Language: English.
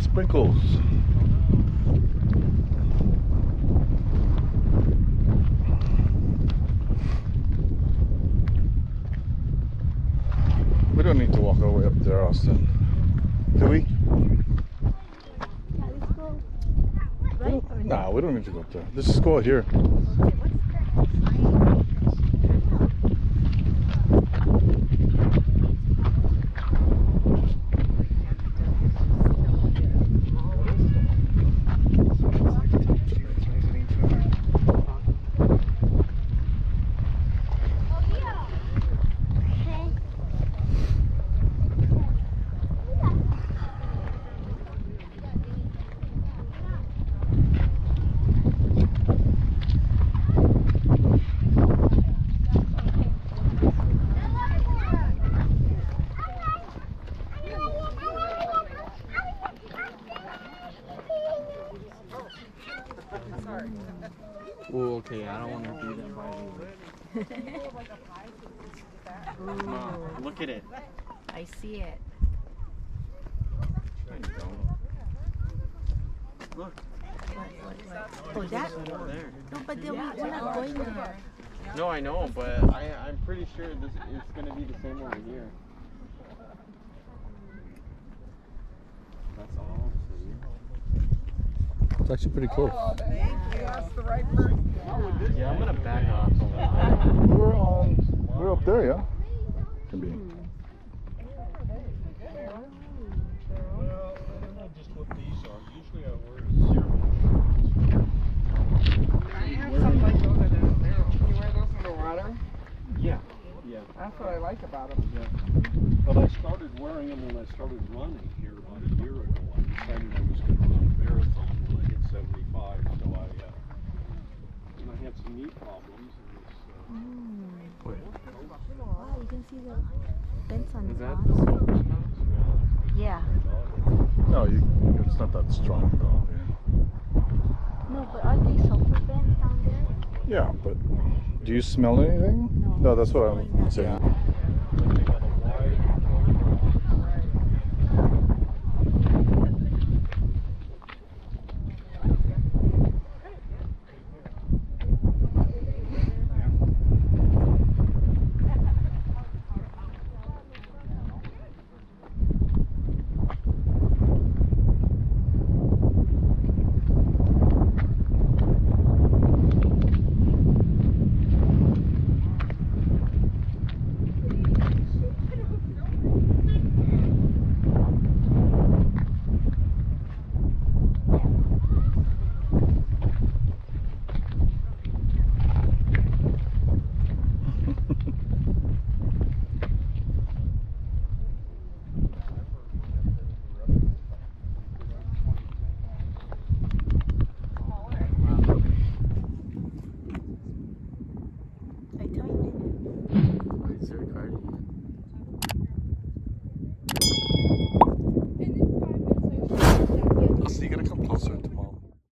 Sprinkles. We don't need to walk all the way up there, Austin. Do we? Yeah, let's go. Right? Nah, we don't need to go up there. Let's just go out here. Oh, okay, I don't want to do that by the way. Mom, look at it. I see it. Look. What? Oh, that? There. No, but then we're not going there. No, I know, but I'm pretty sure this is going to be the same over here. That's all. It's actually pretty close. Oh, thank you. That's the right person. Yeah, I'm going to back off a little bit. We're up there, yeah? Can be. Well, I don't know just what these are. Usually I wear zero. I have something like those at the barrel. Can you wear those in the water? Yeah, yeah. That's what I like about them. Yeah. But I started wearing them when I started running here about a year ago. I decided I was going to run a marathon when I hit 75, so and I had some knee problems. Wow, you can see the vents on Is the that bottom. the smoke smells? Yeah. No, it's not that strong though. No, but aren't they sulfur vents down there? Yeah, but do you smell anything? No, that's what I'm saying. I tell you. Is there a car? So you gotta come closer to mom.